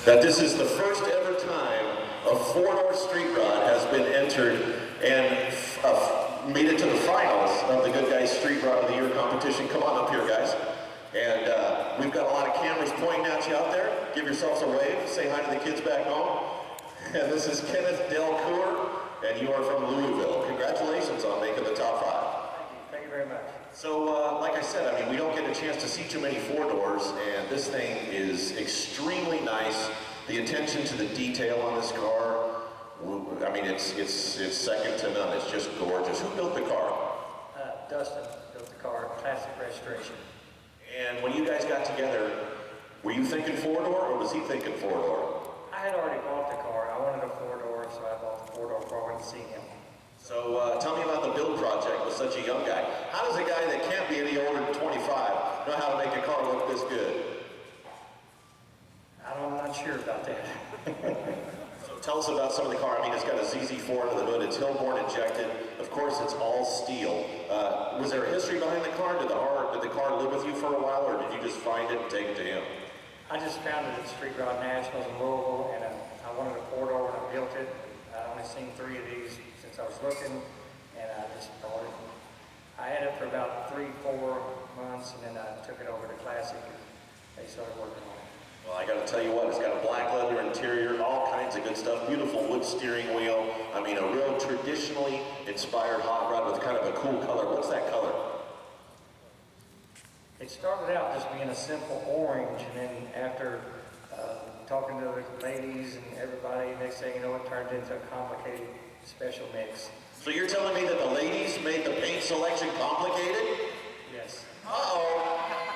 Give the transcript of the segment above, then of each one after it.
that this is the first ever time a four-door street rod has been entered and made it to the finals of the Good Guys Street Rod of the Year competition. Come on up here, guys. And we've got a lot of cameras pointing at you out there. Give yourselves a wave. Say hi to the kids back home. And this is Kenneth Delcourt, and you are from Louisville. Congratulations on making the top 5. Thank you very much. So, like I said, I mean, we don't get a chance to see too many four-doors, and this thing is extremely nice. The attention to the detail on this car, I mean, it's second to none. It's just gorgeous. Who built the car? Dustin built the car, classic restoration. And when you guys got together, were you thinking four-door, or was he thinking four-door? I had already bought the car. I wanted a four-door, so I bought the four-door before I went to see him. So tell me about the build project with such a young guy. How does a guy that can't be any older than 25 know how to make a car look this good? I'm not sure about that. So tell us about some of the car. I mean, it's got a ZZ4 under the hood. It's Hillborn injected. Of course, it's all steel. Was there a history behind the car? Did the car live with you for a while, or did you just find it and take it to him? I just found it at Street Rod Nationals in Louisville, and I wanted a four-door when I built it. I'd only seen 3 of these since I was looking, and I just bought it. I had it for about 3-4 months, and then I took it over to Classic, and they started working on it. Well, I got to tell you what, it's got a black leather interior, all kinds of good stuff, beautiful wood steering wheel. I mean, a real traditionally inspired hot rod with kind of a cool color. What's that color? It started out just being a simple orange, and then after talking to the ladies and everybody, next thing you know, it turned into a complicated special mix. So you're telling me that the ladies made the paint selection complicated? Yes. Uh-oh.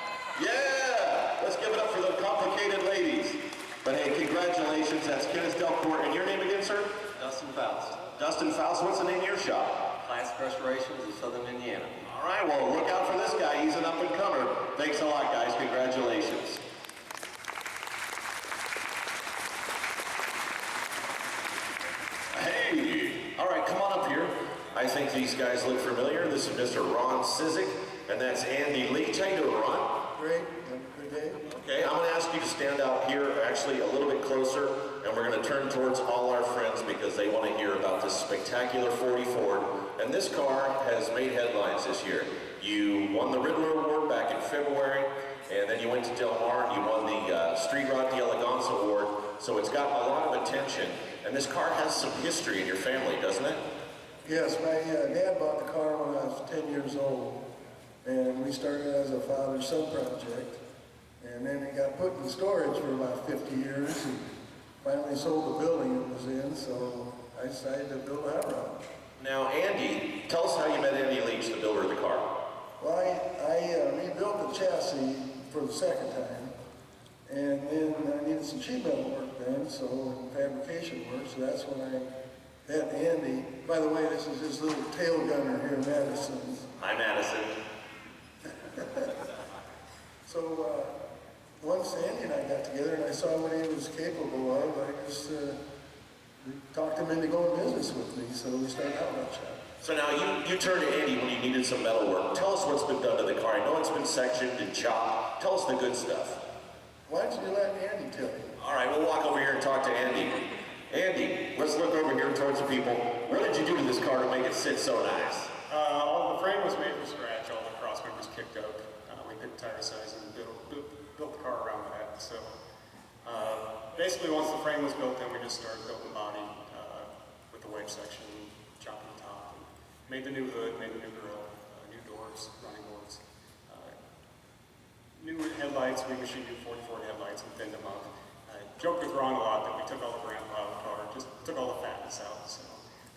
Yeah! Let's give it up for the complicated ladies. But hey, congratulations. That's Kenneth Delcourt. And your name again, sir? Dustin Faust. Dustin Faust. What's the name of your shop? Classic Restorations in Southern Indiana. All right, well, look out for this guy. He's an up-and-comer. Thanks a lot, guys. Congratulations. Hey! All right, come on up here. I think these guys look familiar. This is Mr. Ron Sizik, and that's Andy Leach. How you doing, Ron? Great. Have a good day. Okay, I'm going to ask you to stand out here, actually a little bit closer, and we're going to turn towards all our friends because they want to hear about this spectacular 40 Ford. And this car has made headlines this year. You won the Riddler Award back in February, and then you went to Del Mar and you won the Street Rod d'Elegance Award. So it's gotten a lot of attention. And this car has some history in your family, doesn't it? Yes, my dad bought the car when I was 10 years old, and we started as a father-son project. And then it got put in storage for about 50 years, and finally sold the building it was in, so I decided to build a hot rod. Now, Andy, tell us how you met Andy Leach, the builder of the car. Well, I rebuilt the chassis for the second time, and then I needed some sheet metal work then, so fabrication work, so that's when I met Andy. By the way, this is his little tail gunner here, Madison. Hi, Madison. So once Andy and I got together and I saw what he was capable of, I just talked him into going business with me, so we started out that shop. So now you turned to Andy when you needed some metal work. Tell us what's been done to the car. I know it's been sectioned and chopped. Tell us the good stuff. Why don't you let Andy tell you? All right, we'll walk over here and talk to Andy. Andy, let's look over here towards the people. What did you do to this car to make it sit so nice? All the frame was made from scratch. All the cross members kicked up. We picked tire size and built the car around that. So basically, once the frame was built, then we just started building the body with the wedge section, chopping the top, and made the new hood, made the new grill, new doors, running boards, new headlights. We machined new 44 headlights and thinned them up. I joked with Ron a lot that we took all the grandpa out of the car, just took all the fatness out. So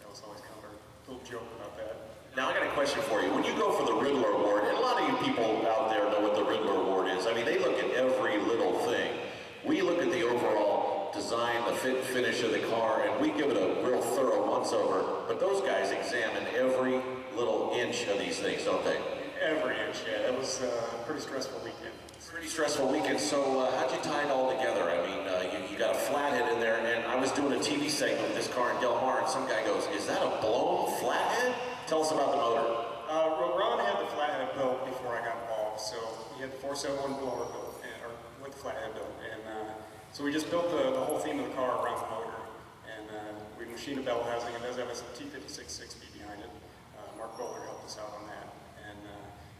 that was always kind of a little joke about that. Now, I got a question for you. When you go for the Riddler Award, and a lot of you people out there know what the Riddler Award is. I mean, they look at every little thing. We look at the overall design, the fit and finish of the car, and we give it a real thorough once-over. But those guys examine every little inch of these things, don't they? Every inch, yeah. It was a pretty stressful weekend. Pretty stressful weekend. So how'd you tie it all together? I mean, you got a flathead in there, and I was doing a TV segment with this car in Del Mar, and some guy goes, "Is that a blown flathead?" Tell us about the motor. Ron had the flathead built before I got involved, so he had the 471 blower built, or with the flathead built, and So we just built the whole theme of the car around the motor. And we machined a bell housing. It does have a T5660 behind it. Mark Bowler helped us out on that.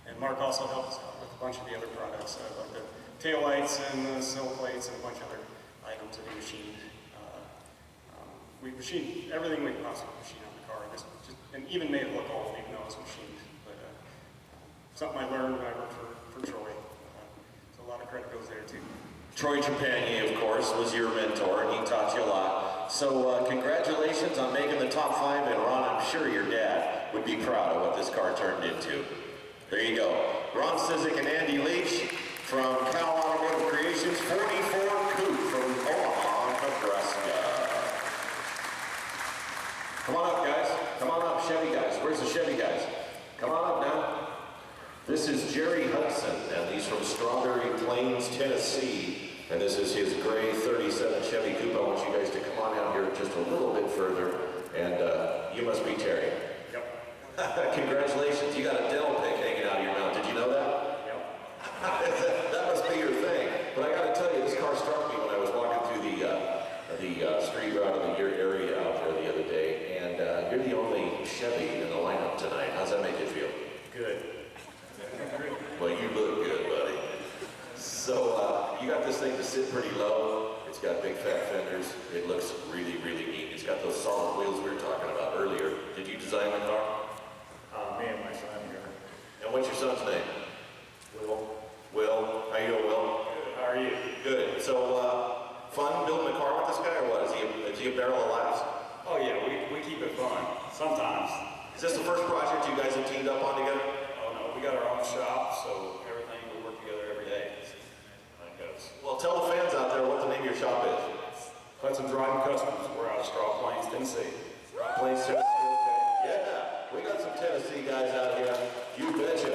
And Mark also helped us out with a bunch of the other products, like the tail lights and the sill plates and a bunch of other items that he machined. We machined everything we could possibly machine on the car, and even made it look old, even though it was machined. But something I learned when I worked for Troy. So a lot of credit goes there too. Troy Chapman, of course, was your mentor, and he taught you a lot. So congratulations on making the top 5, and Ron, I'm sure your dad would be proud of what this car turned into. There you go. Ron Sizik and Andy Leach from Cal Automotive Creations, 44 Coupe from Omaha, Nebraska. Come on up, guys. Come on up, Chevy guys. Where's the Chevy guys? Come on up now. This is Jerry Hudson, and he's from Strawberry Plains, Tennessee. And this is his gray 37 Chevy Coupe. I want you guys to come on out here just a little bit further. And you must be Terry. Yep. Congratulations. You got a dental pick hanging out of your mouth. Did you know that? Yep. That must be your thing. But I got to tell you, this car struck me when I was walking through the street route of the year area out there the other day. And you're the only Chevy in the lineup tonight. How's that make you feel? Good. Well, you look good, buddy. So you got this thing to sit pretty low. It's got big fat fenders. It looks really, really neat. It's got those solid wheels we were talking about earlier. Did you design the car? Me and my son here. And what's your son's name? Will. Will. How you doing, Will? Good. How are you? Good. So fun building a car with this guy, or what? Is he a barrel of laughs? Oh yeah, we keep it fun. Sometimes. Is this the first project you guys have teamed up on together? Oh no, we got our own shop, so everything we work together every day. Like us. Well, tell the fans out there what the name of your shop is. Hudson Driving Customs. We're out of Straw Plains, Tennessee. Plains, Tennessee. Okay. Yeah, we got some Tennessee guys out here. You betcha.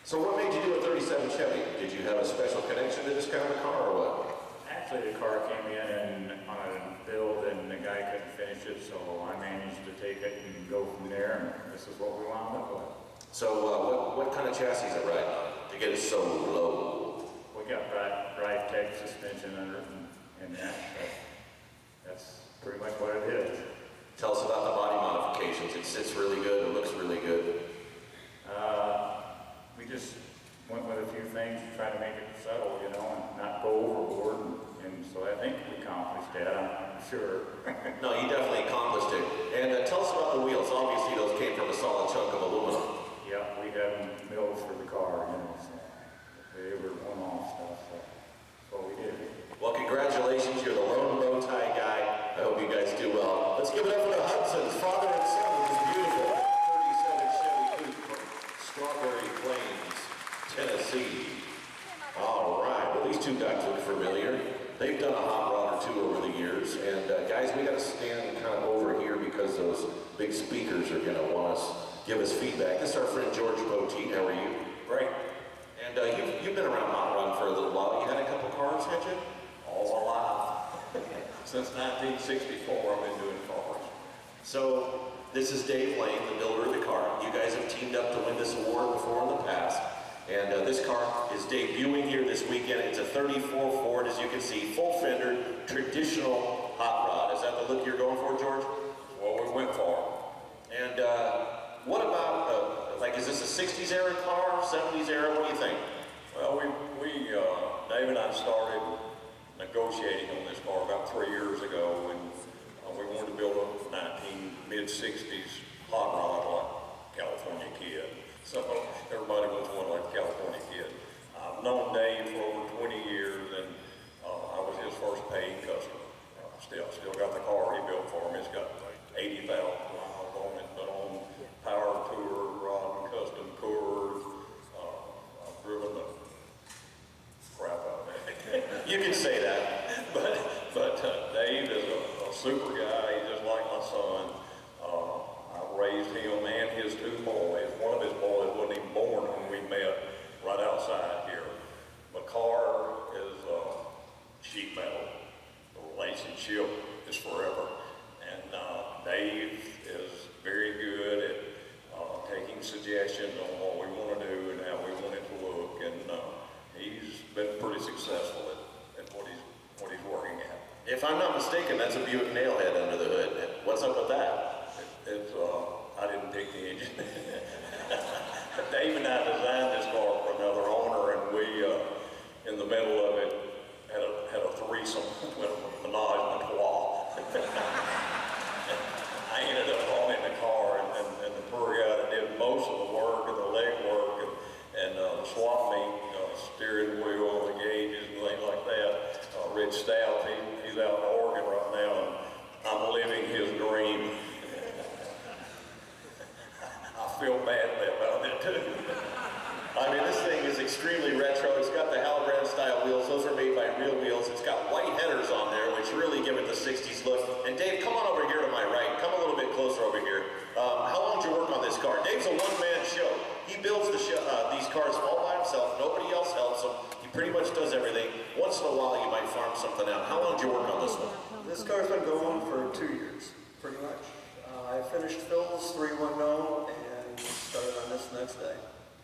So what made you do a 37 Chevy? Did you have a special connection to this kind of car, or what? Actually, the car came in and on a build, and the guy couldn't finish it, so I managed to take it and go from there, and this is what we wound up with. So what kind of chassis is it riding on to get it so low? We got drive tech suspension under it, and that's pretty much what it is. Tell us about the body modifications. It sits really good. It looks really good. We just went with a few things to try to make it settle, you know, and not go overboard, and so I think we accomplished that, I'm sure. No, you definitely accomplished it. And tell us about the wheels. Obviously, those came from a solid chunk of aluminum. Yeah, we had them milled for the car, you know, so they were one-off stuff, so that's what we did. Well, congratulations. You're the lone bow tie guy. I hope you guys do well. Let's give it up for the Hudsons, father and son of this beautiful 37 Chevy Coupe from Strawberry Plains, Tennessee. All right. Well, these two guys look familiar. They've done a hot rod or two over the years. And guys, we got to stand kind of over here because those big speakers are going to want us, give us feedback. This is our friend George Poteet. How are you? Great. And you've been around hot rod for a little while. You had a couple cars, had you? All alive. Since 1964, I've been doing cars. So this is Dave Lane, the builder of the car. You guys have teamed up to win this award before in the past. And this car is debuting here this weekend. It's a 34 Ford, as you can see, full fender, traditional hot rod. Is that the look you're going for, George? What we went for. And what about, is this a 60s era car, 70s era? What do you think? Well, Dave and I started negotiating on this car about 3 years ago, and we wanted to build a mid-60s hot rod like California Kid. So everybody wants one like California Kid. I've known Dave for over 20 years, and I was his first paying customer. Still got the car he built for me. It's got 80,000 miles on it, but on power tour, rod and custom tours, I've driven the crap out of it. You can say that. But Dave is a super guy. He's just like my son. I raised him and his two boys. One of his boys wasn't even born when we met right outside here. The car is sheet metal. The relationship is forever. And Dave is very good at taking suggestions on what we want to do and how we want it to look. And he's been pretty successful at what he's If I'm not mistaken, that's a Buick Nailhead under the hood. What's up with that? It's, I didn't pick the engine. Dave and I designed this car for another owner, and we, in the middle of it, had a threesome with a menage a trois. I ended up owning the car, and the poor guy that did most of the work and the leg work and the swap meet, steering wheel, the gauges and things like that. Rich Stout, he's out in Oregon right now, and I'm living his dream. I feel badly about it too. I mean, this thing is extremely retro. It's got the Halbrand style wheels. Those are made by Real Wheels. It's got white headers on there, which really give it the 60s look. And Dave, come on over here to my right. Come a little bit closer over here. How long did you work on this car? Dave's a one-man show. He builds these cars all by himself. Nobody else helps him. He pretty much does everything. Once in a while, you might farm something out. How long did you work on this one? This car's been going for 2 years, pretty much. I finished Phil's 310 and started on this the next day.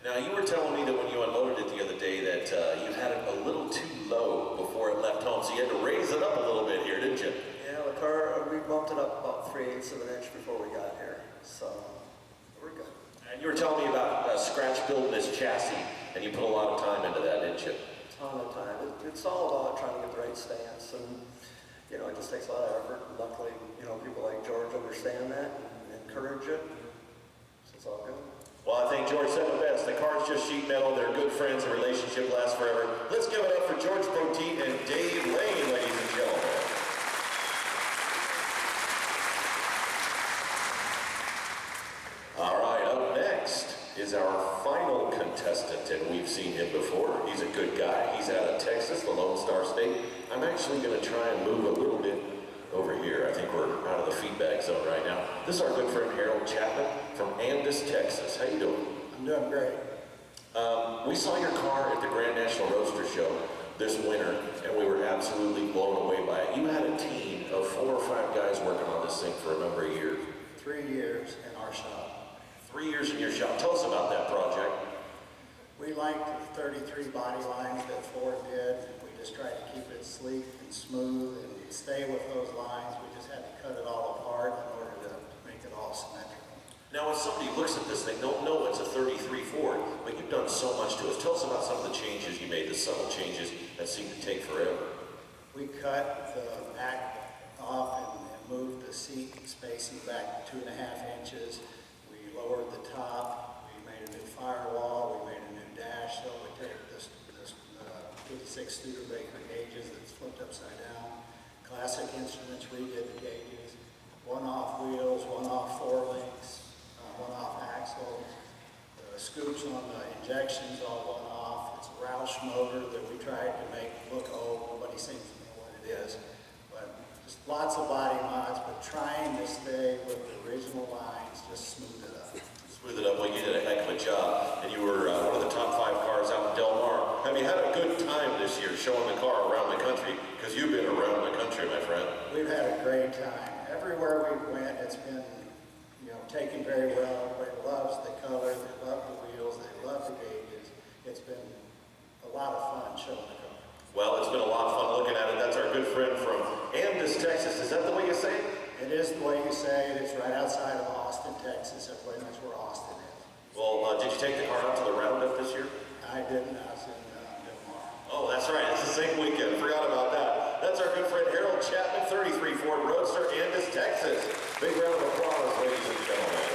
Now, you were telling me that when you unloaded it the other day that you had it a little too low before it left home, so you had to raise it up a little bit here, didn't you? Yeah, the car, we bumped it up about 3/8 of an inch before we got here, so we're good. And you were telling me about scratch building this chassis, and you put a lot of time into that, didn't you? Ton of time. It's all about trying to get the right stance, and it just takes a lot of effort. And luckily, people like George understand that and encourage it, so it's all good. Well, I think George said it best. The car's just sheet metal. They're good friends. The relationship lasts forever. Let's give it up for George Poteet and Dave Lane, ladies and gentlemen. All right, up next is our final contestant, and we've seen him before. He's a good guy. He's out of Texas, the Lone Star State. I'm actually going to try and move a little bit over here. I think we're out of the feedback zone right now. This is our good friend Harold Chapman from Andis, Texas. How you doing? I'm doing great. We saw your car at the Grand National Roadster Show this winter, and we were absolutely blown away by it. You had a team of 4 or 5 guys working on this thing for a number of years. 3 years in our shop. 3 years in your shop. Tell us about that project. We liked the 33 body lines that Ford did. We just tried to keep it sleek and smooth and stay with those lines. We just had to cut it all apart in order to make it all symmetrical. Now, when somebody looks at this thing, they'll know it's a 33 Ford, but you've done so much to it. Tell us about some of the changes you made, the subtle changes that seem to take forever. We cut the back off and moved the seat spacing back 2.5 inches. We lowered the top. We made a new firewall. We made a new dash. So we take this 56 Studebaker gauges that's flipped upside down. Classic Instruments redid the gauges. One-off wheels, one-off forelinks, one-off axles. The scoops on the injections all one-off. It's a Roush motor that we tried to make look old. Nobody seems to know what it is. But just lots of body mods, but trying to stay with the original lines, just smooth it up. Smooth it up. Well, you did a heck of a job, and you were one of the top 5 cars out in Del Mar. Have you had a good time this year showing the car around the country? Because you've been around the country, my friend. We've had a great time. Everywhere we went, it's been, taken very well. Everybody loves the color, they love the wheels, they love the gauges. It's been a lot of fun showing the car. Well, it's been a lot of fun looking at it. That's our good friend from Andis, Texas. Is that the way you say it? It is the way you say it. It's right outside of Austin, Texas. Everybody knows where Austin is. Well, did you take the car out to the roundup this year? I didn't. I was in Del Mar. Oh, that's right. It's the same weekend. Forgot about that. That's our good friend Harold Chapman, 33 Ford Roadster, Andis, Texas. Big round of applause, ladies and gentlemen.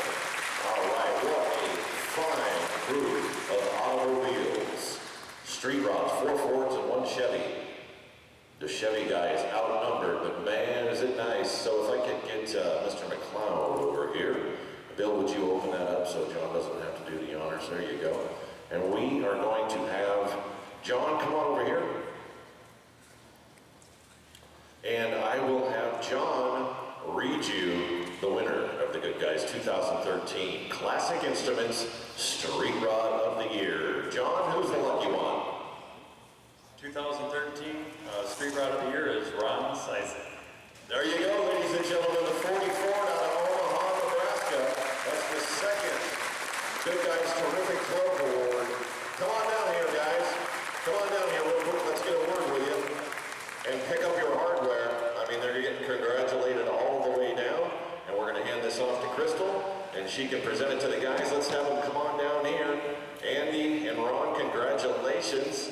All right, what a fine group of automobiles. Street rods, 4 Fords and 1 Chevy. The Chevy guy is outnumbered, but man, is it nice. So if I could get Mr. McLeod over here. Bill, would you open that up so John doesn't have to do the honors? There you go. And we are going to have John come on over here. And I will have John read you the winner of the Good Guys 2013 Classic Instruments Street Rod of the Year. John, who's the lucky one? 2013 Street Rod of the Year is Ron Siss. There you go, ladies and gentlemen, the 44 out of Omaha, Nebraska. That's the second Good Guys Terrific Club Award. Come on down here, guys. Come on down here real quick. Let's get a word with you. And pick up your hardware. I mean, they're getting congratulated all the way down, and we're gonna hand this off to Crystal, and she can present it to the guys. Let's have them come on down here. Andy and Ron, congratulations.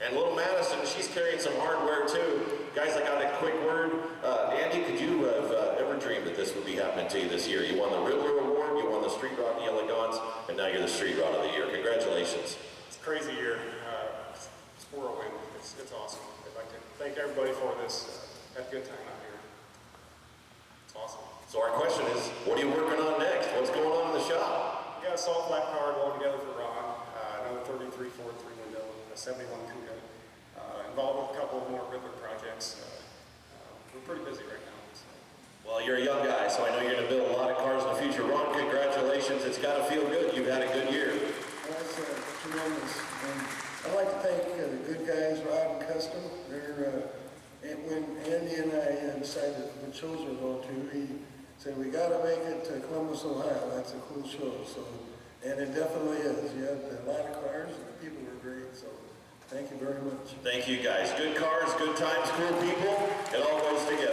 And little Madison, she's carrying some hardware too. Guys, I got a quick word. Andy, could you have ever dreamed that this would be happening to you this year? You won the Riddler Award, you won the Street Rod Elegance, and now you're the Street Rod of the Year. Congratulations. It's a crazy year. It's whirlwind. It's awesome. I'd like to thank everybody for this. Had a good time out here. It's awesome. So our question is, what are you working on next? What's going on in the shop? We got a salt flat card all together for Ron, another 33 4 3 window, a 71 Cuda, involved with a couple of more Riddler projects. We're pretty busy right now. So. Well, you're a young guy, so I know you're going to build a lot of cars in the future. Ron, congratulations. It's got to feel good. You've had a good year. That's tremendous. And I'd like to thank the good guys, Rod and Custom. And when Andy and I decided which shows we're going to, he said, we got to make it to Columbus, Ohio. That's a cool show. So, and it definitely is. You had a lot of cars, and the people were great. So, thank you very much. Thank you, guys. Good cars, good times, cool people. It all goes together.